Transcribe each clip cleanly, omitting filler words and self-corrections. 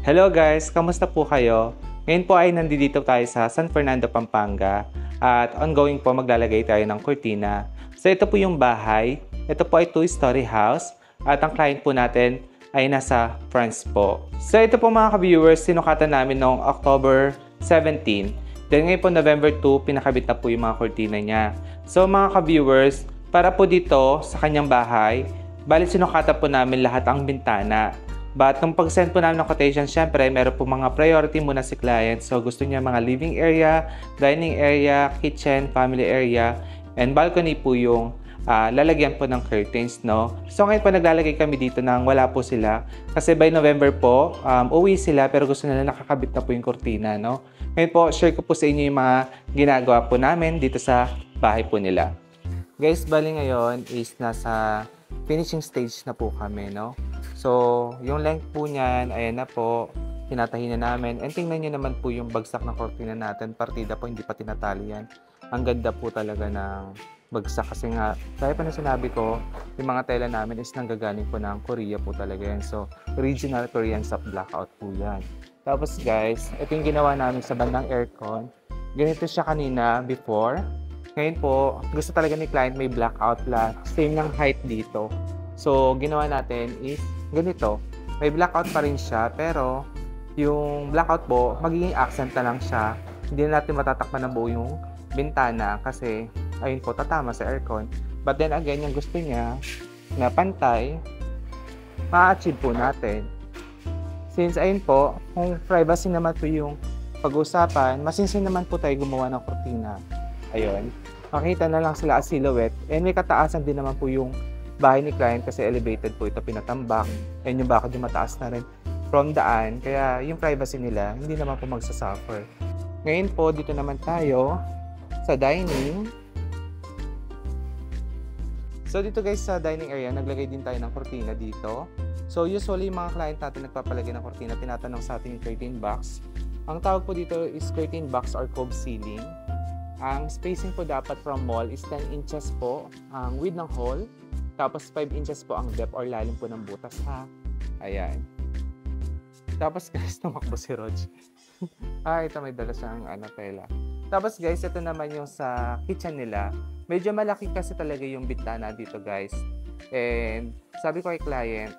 Hello guys, kamusta po kayo? Ngayon po ay nandito tayo sa San Fernando, Pampanga at ongoing po maglalagay tayo ng kurtina. So ito po yung bahay. Ito po ay 2-story house at ang client po natin ay nasa France po. So ito po mga ka-viewers, sinukatan namin noong October 17. Then ngayon po November 2, pinakabit na po yung mga kurtina niya. So mga ka-viewers, para po dito sa kanyang bahay, bali sinukatan po namin lahat ang bintana. But nung pag-send po namin ng quotation, syempre meron po mga priority muna si client. So gusto niya mga living area, dining area, kitchen, family area, and balcony po yung lalagyan po ng curtains, no? So ngayon po naglalagay kami dito nang wala po sila. Kasi by November po, uwi sila pero gusto nila nakakabit na po yung kurtina, no? Ngayon po, share ko po sa inyo yung mga ginagawa po namin dito sa bahay po nila. Guys, bali ngayon is nasa finishing stage na po kami, no? So, yung length po niyan, ayan na po, tinatahi na namin. And tingnan nyo naman po yung bagsak ng kortina natin. Partida po, hindi pa tinatali yan. Ang ganda po talaga ng bagsak kasi nga, kaya pa na sinabi ko, yung mga tela namin is nanggagaling po ng Korea po talaga yan. So, original Korean soft blackout po yan. Tapos guys, ito yung ginawa namin sa bandang aircon. Ganito siya kanina before. Ngayon po, gusto talaga ni client may blackout lang. Same ng height dito. So, ginawa natin is ganito. May blackout pa rin siya, pero yung blackout po, magiging accent na lang siya. Hindi na natin matatakpan ng buo yung bintana kasi, ayun po, tatama sa aircon. But then again, yung gusto niya na pantay, ma-achieve po natin. Since, ayun po, kung privacy naman po yung pag-usapan, masinsin naman po tayo gumawa ng kurtina. Ayun. Makita na lang sila as silhouette. And may kataasan din naman po yung bahay ni client kasi elevated po ito, pinatambak. And yung bakod yung mataas na rin from daan. Kaya yung privacy nila, hindi naman po magsasuffer. Ngayon po, dito naman tayo sa dining. So dito guys sa dining area, naglagay din tayo ng kurtina dito. So usually yung mga client natin nagpapalagay ng kurtina, tinatanong sa ating curtain box. Ang tawag po dito is curtain box or cove ceiling. Ang spacing po dapat from wall is 10 inches po ang width ng hole. Tapos 5 inches po ang depth or lalim po ng butas, ha. Ayan. Tapos guys, tumakbo si Rog. Ito may dala siyang tela. Tapos guys, ito naman yung sa kitchen nila. Medyo malaki kasi talaga yung bintana dito guys. And sabi ko kay client,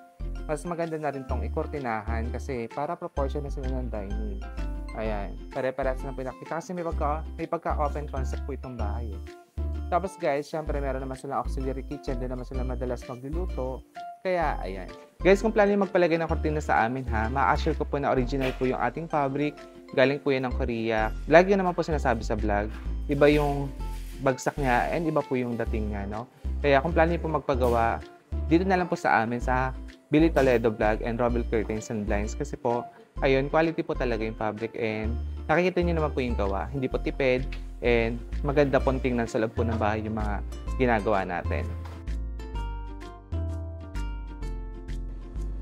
mas maganda na rin tong ikurtinahan kasi para proportion na sila ng dining. Ayan. Pare-parehas na pinakita kasi may pagka-open concept po itong bahay. Tapos guys, syempre meron naman silang auxiliary kitchen, din naman sila madalas magluluto. Kaya, ayan. Guys, kung plano yung magpalagay ng kurtina sa amin ha, ma-assure ko po na original po yung ating fabric. Galing po yan ng Korea. Lagi naman po sinasabi sa vlog, iba yung bagsak niya and iba po yung dating niya, no? Kaya kung plano yung po magpagawa, dito na lang po sa amin sa Billy Toledo Vlog and Robel Curtains and Blinds. Kasi po, ayun, quality po talaga yung fabric and nakikita nyo naman po yung gawa. Hindi po tipid and maganda pong tingnan sa loob po ng bahay yung mga ginagawa natin.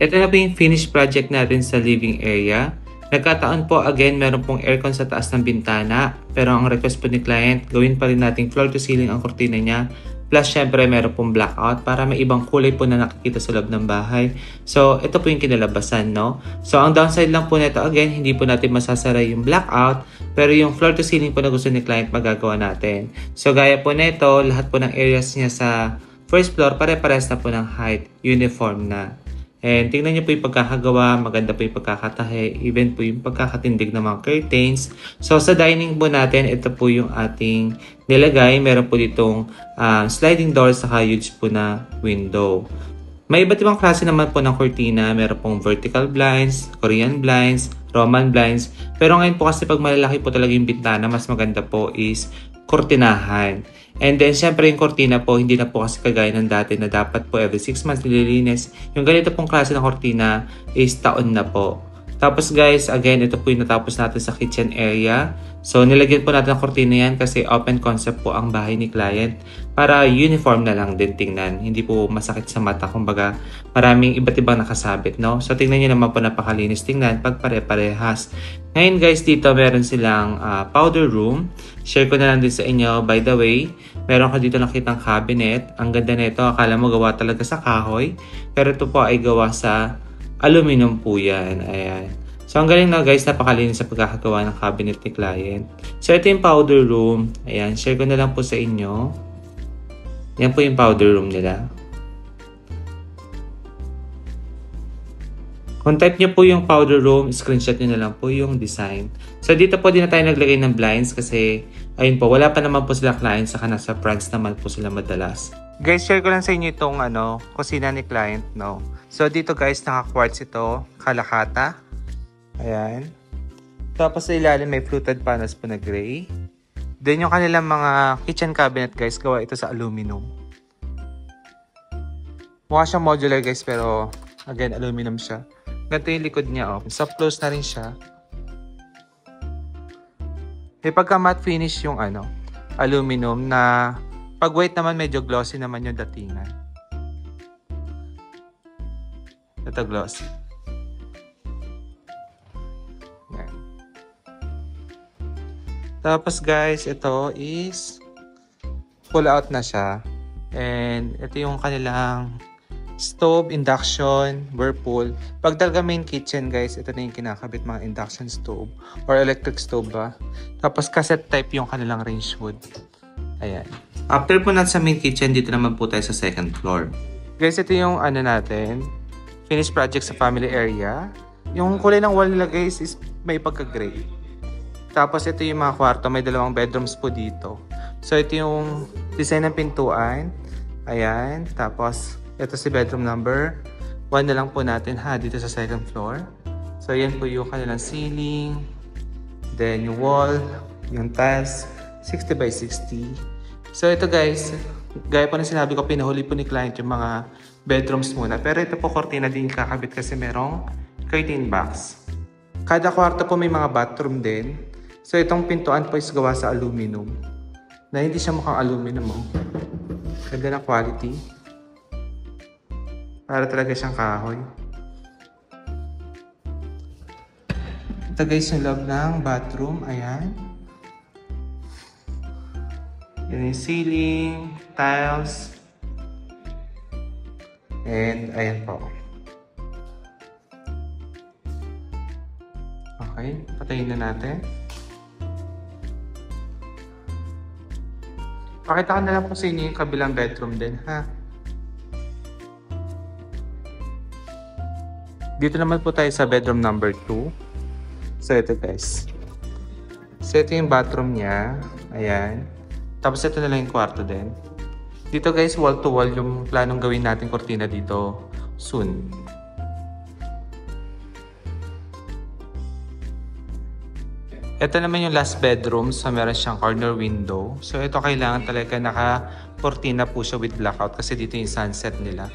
Ito na po yung finished project natin sa living area. Nagkataon po again, meron pong aircon sa taas ng bintana. Pero ang request po ni client, gawin pa rin natin floor to ceiling ang kurtina niya. Plus, syempre, meron pong blackout para may ibang kulay po na nakikita sa loob ng bahay. So, ito po yung kinalabasan, no? So, ang downside lang po nito, again, hindi po natin masasara yung blackout, pero yung floor to ceiling po na gusto ni client magagawa natin. So, gaya po nito, lahat po ng areas niya sa first floor, pare-pares na po ng height, uniform na. And tingnan niyo po yung pagkakagawa, maganda po yung pagkakatahe, even po yung pagkakatindig ng mga curtains. So sa dining po natin, ito po yung ating nilagay. Meron po ditong sliding door sa huge po na window. May iba't ibang klase naman po ng kurtina. Meron pong vertical blinds, Korean blinds, Roman blinds. Pero ngayon po kasi pag malalaki po talaga yung bintana, mas maganda po is kurtinahan. And then, syempre yung kortina po, hindi na po kasi kagaya ng dati na dapat po every 6 months nililinis. Yung ganito pong klase ng kortina is taon na po. Tapos guys, again, ito po yung natapos natin sa kitchen area. So, nilagyan po natin ang kortina yan kasi open concept po ang bahay ni client para uniform na lang din tingnan. Hindi po masakit sa mata. Kumbaga, maraming iba't ibang nakasabit, no? So, tingnan nyo naman po napakalinis tingnan pag pare-parehas. Ngayon guys, dito meron silang powder room. Share ko na lang din sa inyo. By the way, meron ka dito nakitang cabinet. Ang ganda nito. Akala mo gawa talaga sa kahoy. Pero ito po ay gawa sa aluminum po yan. Ayan. So, ang galing na guys, napakalinis sa pagkakagawa ng cabinet ni client. So, ito yung powder room. Ayan, share ko na lang po sa inyo. Yan po yung powder room nila. Kung type nyo po yung powder room, screenshot nyo na lang po yung design. So, dito po din na tayo naglagay ng blinds kasi, ayun po, wala pa naman po sila client, saka nasa France naman po sila madalas. Guys, share ko lang sa inyo itong kusina ni client, no? So, dito guys, naka-quartz ito, Kalakata. Ayan. Tapos sa ilalim may fluted panels po na gray. Then yung kanilang mga kitchen cabinet guys, gawa ito sa aluminum. Mukha siyang modular guys, pero again, aluminum siya. Ganito yung likod niya, oh. Soft close na rin siya. May pagka matte finish yung aluminum na pag white naman medyo glossy naman yung datingan. Ito glossy. Yan. Tapos guys, ito is pull out na siya. And ito yung kanilang stove, induction, whirlpool. Pag talaga main kitchen guys, ito na yung kinakabit, mga induction stove or electric stove ba. Tapos cassette type yung kanilang range wood. Ayan. After po natin sa main kitchen, dito naman po tayo sa second floor. Guys, ito yung natin, finished project sa family area. Yung kulay ng wall nila guys is may pagka-gray. Tapos ito yung mga kwarto, may dalawang bedrooms po dito. So ito yung design ng pintuan. Ayan, tapos ito si bedroom number 1 na lang po natin dito sa second floor. So yan po yung kanilang ceiling. Then yung wall, yung tiles, 60 by 60. So ito guys, gaya po na sinabi ko, pinahuli po ni client yung mga bedrooms muna. Pero ito po cortina din kakabit kasi merong curtain box. Kada kwarto po may mga bathroom din. So itong pintuan po is gawa sa aluminum. Na hindi siya mukhang aluminum. Ganda na quality. Para talaga siyang kahoy. Ito guys yung loob ng bathroom. Ayan. Yan yung ceiling, tiles. And ayan po. Okay, patayin na natin. Pakita ko na lang po sa inyo yung kabilang bedroom din, Dito naman po tayo sa bedroom number 2. So ito guys. So ito yung bathroom niya. Ayan. Tapos ito na lang yung kwarto din. Dito guys, wall to wall yung planong gawin natin kortina dito soon. Ito naman yung last bedroom. So meron siyang corner window. So ito kailangan talaga naka-kortina po siya with blackout kasi dito yung sunset nila.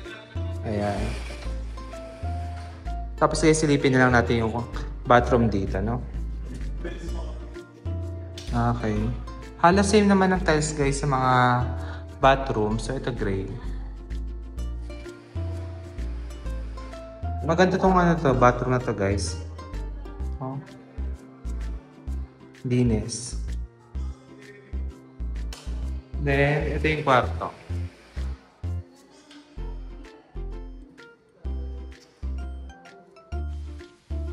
Ayan. Tapos silipin na lang natin yung bathroom dito, no? Okay. Halos same naman ang tiles guys sa mga bathroom. So ito gray. Maganda tong bathroom na to guys. Oh. Linis. Then, ito yung kwarto.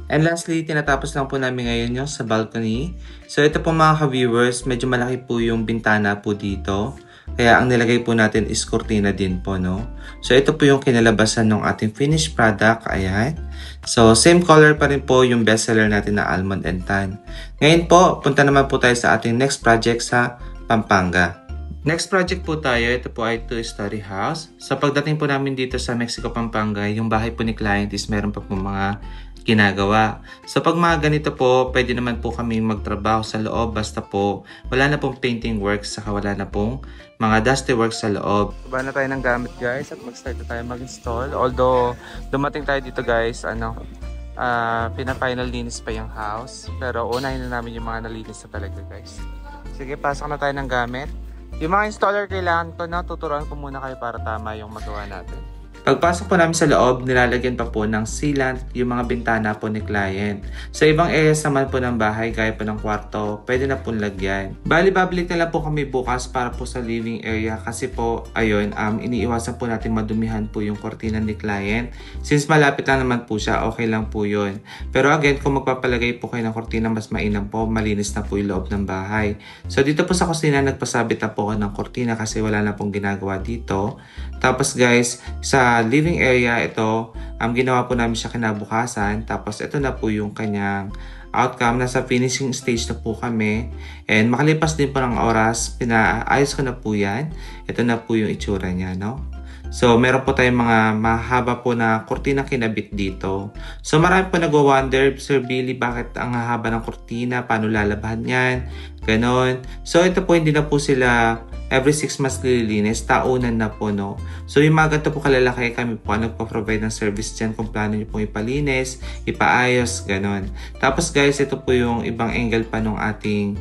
And lastly, tinatapos lang po namin ngayon yung sa balcony. So ito po mga ka-viewers, medyo malaki po yung bintana po dito. Kaya ang nilagay po natin is cortina din po, no? So ito po yung kinalabasan ng ating finished product. Ayan. So same color pa rin po yung bestseller natin na almond and tan. Ngayon po, punta naman po tayo sa ating next project sa Pampanga. Next project po tayo, ito po ay 2-story house. So pagdating po namin dito sa Mexico, Pampanga, yung bahay po ni client is meron pa po mga ginagawa. So pag mga ganito po, pwede naman po kami magtrabaho sa loob basta po wala na pong painting works saka wala na pong mga dusty works sa loob. Baba na tayo ng gamit guys at mag-start na tayo mag-install. Although dumating tayo dito guys, pina-final linis pa yung house. Pero unahin na namin yung mga nalinis na talaga guys. Sige, pasok na tayo ng gamit. Yung mga installer kailangan ko na tuturuan ko muna kayo para tama yung magawa natin. Pagpasok po namin sa loob, nilalagyan pa po ng sealant yung mga bintana po ni client. Sa ibang areas naman po ng bahay, gaya po ng kwarto, pwede na po lagyan. Bali, babalik na lang po kami bukas para po sa living area kasi po, ayun, iniiwasan po natin madumihan po yung kortina ni client. Since malapit lang naman po siya, okay lang po yun. Pero again, kung magpapalagay po kayo ng kortina, mas mainam po, malinis na po yung loob ng bahay. So dito po sa kusina, nagpasabit na po ako ng kortina kasi wala na pong ginagawa dito. Tapos guys, sa living area ito, ginawa po namin siya kinabukasan. Tapos ito na po yung kanyang outcome. Nasa finishing stage na po kami. And makalipas din po ng oras, pinaayos ko na po yan. Ito na po yung itsura niya, no? So, meron po tayong mga mahaba po na kortina kinabit dito. So, marami po nagwa-wonder, Sir Billy, bakit ang haba ng kortina? Paano lalabahan yan? Ganon. So, ito po hindi na po sila every 6 months nililinis. Taunan na po, no? So, yung mga ganito po kalalaki, kami po nagpa-provide ng service dyan kung plano nyo po ipalinis, ipaayos, ganon. Tapos, guys, ito po yung ibang angle pa ng ating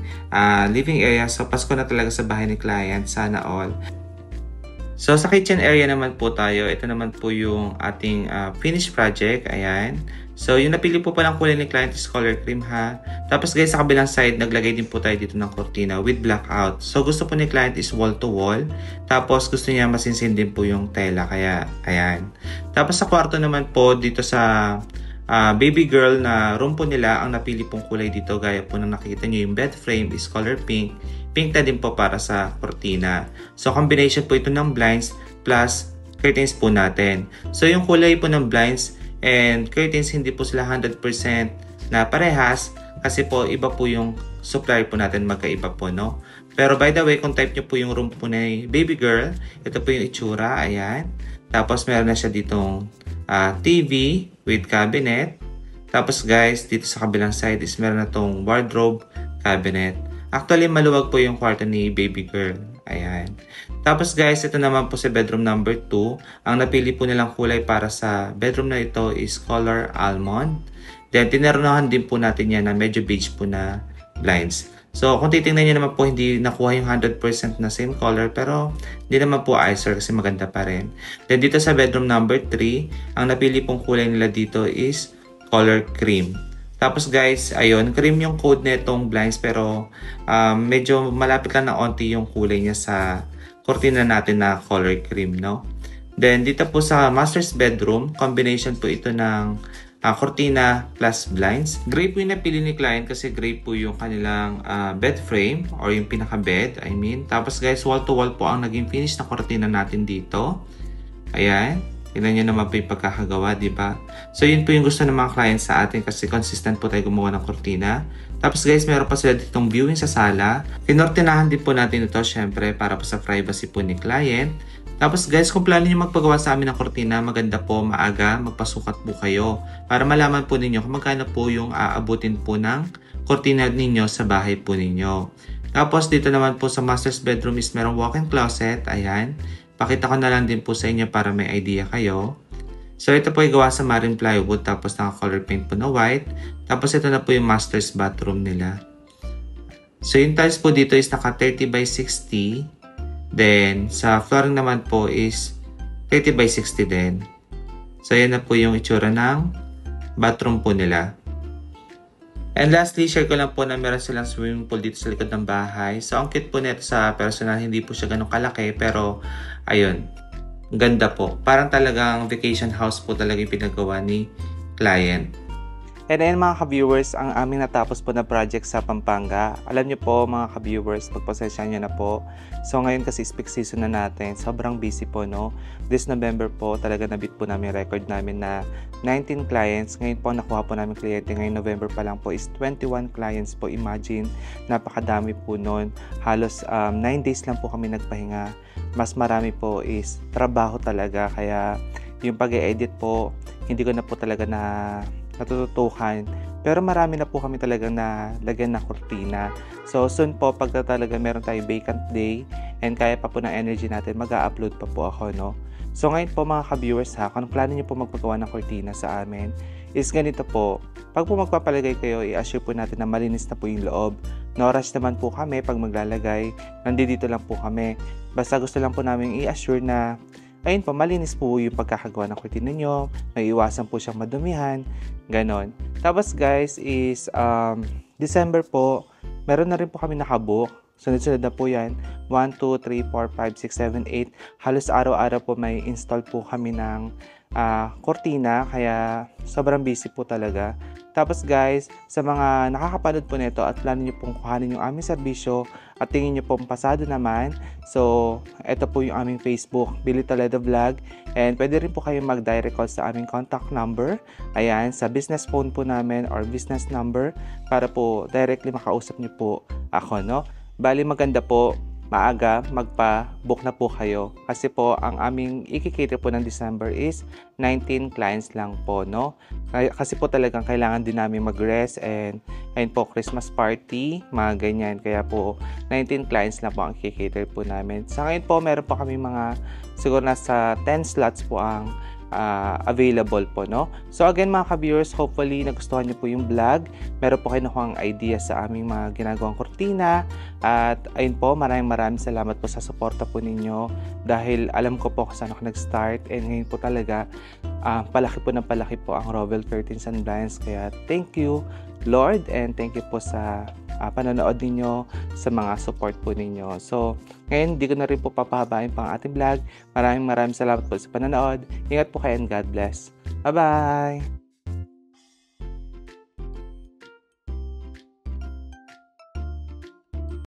living area. So, Pasko na talaga sa bahay ni client. Sana all. So, sa kitchen area naman po tayo. Ito naman po yung ating finished project. Ayan. So, yung napili po palang kulay ni client is color cream ha. Tapos guys, sa kabilang side, naglagay din po tayo dito ng cortina with blackout. So, gusto po ni client is wall to wall. Tapos, gusto niya masinsin din po yung tela. Kaya, ayan. Tapos, sa kwarto naman po, dito sa baby girl na room po nila, ang napili pong kulay dito, gaya po nang nakikita nyo, yung bed frame is color pink. Pink na din po para sa cortina. So, combination po ito ng blinds plus curtains po natin. So, yung kulay po ng blinds and curtains, hindi po sila 100% na parehas kasi po iba po yung supplier po natin, magkaiba po, no? Pero by the way, kung type nyo po yung room po na baby girl, ito po yung itsura, ayan. Tapos, meron na siya ditong TV with cabinet. Tapos guys, dito sa kabilang side is meron na tong wardrobe cabinet. Actually, maluwag po yung kwarto ni baby girl. Ayan. Tapos guys, ito naman po sa bedroom number 2. Ang napili po nilang kulay para sa bedroom na ito is color almond. Then, tinerunahan din po natin yan na medyo beige po na blinds. So, kung titingnan nyo naman po, hindi nakuha yung 100% na same color. Pero, hindi naman po eyesore kasi maganda pa rin. Then, dito sa bedroom number 3, ang napili pong kulay nila dito is color cream. Tapos guys, ayun, cream yung code na itong blinds pero medyo malapit lang na onti yung kulay niya sa cortina natin na color cream, no? Then, dito po sa master's bedroom, combination po ito ng cortina plus blinds. Gray po yung napili ni client kasi gray po yung kanilang bed frame or yung pinaka-bed, I mean. Tapos guys, wall to wall po ang naging finish na cortina natin dito. Ayan. Tingnan nyo naman po yung pagkakagawa, di ba? So, yun po yung gusto ng mga clients sa atin kasi consistent po tayo gumawa ng kortina. Tapos guys, meron pa sila ditong viewing sa sala. Kinortinahan din po natin ito, syempre, para po sa privacy po ni client. Tapos guys, kung plano nyo magpagawa sa amin ng kortina, maganda po, maaga, magpasukat po kayo. Para malaman po ninyo kung magkano po yung aabutin po ng kortina ninyo sa bahay po ninyo. Tapos dito naman po sa master's bedroom is merong walk-in closet. Ayan. Pakita ko na lang din po sa inyo para may idea kayo. So, ito po ay gawa sa marine plywood tapos naka-color paint po na white. Tapos, ito na po yung master's bathroom nila. So, yung tiles po dito is naka 30 by 60. Then, sa flooring naman po is 30 by 60 din. So, yan na po yung itsura ng bathroom po nila. And lastly, share ko lang po na meron silang swimming pool dito sa likod ng bahay. So, ang cute po nito sa personal, hindi po siya ganun kalaki. Pero, ayun, ganda po. Parang talagang vacation house po talaga yung pinagawa ni client. And then mga ka-viewers, ang aming natapos po na project sa Pampanga. Alam niyo po mga ka-viewers, pagpasensya niyo na po. So ngayon kasi peak season na natin, sobrang busy po, no? This November po, talaga nabit po namin record namin na 19 clients. Ngayon po nakuha po namin kliyente. Ngayon November pa lang po is 21 clients po. Imagine, napakadami po nun. Halos 9 days lang po kami nagpahinga. Mas marami po is trabaho talaga. Kaya yung pag-e-edit po, hindi ko na po talaga natututukan. Pero marami na po kami talagang nalagyan na kortina. So soon po, pagka talaga meron tayo vacant day and kaya pa po ng energy natin, mag-a-upload pa po ako, no? So ngayon po mga ka-viewers ha, kung plano nyo po magpagawa ng kortina sa amin, is ganito po. Pag po magpapalagay kayo, i-assure po natin na malinis na po yung loob. No rush naman po kami pag maglalagay. Nandito lang po kami. Basta gusto lang po namin i-assure na ayun po, malinis po yung pagkakagawa ng kurtina nyo, maiiwasan po siyang madumihan, ganon. Tapos guys is December po, meron na rin po kami nakabook. Sunod-sunod na po yan. 1, 2, 3, 4, 5, 6, 7, 8. Halos araw-araw po may install po kami ng kortina. Kaya sobrang busy po talaga. Tapos guys, sa mga nakakapanood po nito at plano nyo pong kuhanin yung aming serbisyo at tingin nyo pong pasado naman. So, ito po yung aming Facebook, Billy Toledo Vlog. And pwede rin po kayong mag-direct call sa aming contact number. Ayan, sa business phone po namin or business number para po directly makausap nyo po ako, no? Bali maganda po, maaga magpa-book na po kayo kasi po ang aming ikikita po ng December is 19 clients lang po, no? Kasi po talagang kailangan din namin mag-rest and ayun po, Christmas party, mga ganyan. Kaya po 19 clients lang po ang ikikita po namin. Sa ngayon po, meron po kami mga siguro nasa 10 slots po ang available po, no? So again mga ka-viewers, hopefully nagustuhan niyo po yung vlog. Meron po kayo nakuhang idea sa aming mga ginagawang kurtina. At ayun po, maraming salamat po sa suporta po ninyo dahil alam ko po kung saan ako nag-start and ngayon po talaga palaki po ang Rowell Curtains and Blinds. Kaya thank you Lord and thank you po sa panonood ninyo, sa mga support po ninyo. So, ngayon, hindi ko na rin po papahabain pang ating vlog. Maraming salamat po sa panonood. Ingat po kayo and God bless. Bye-bye!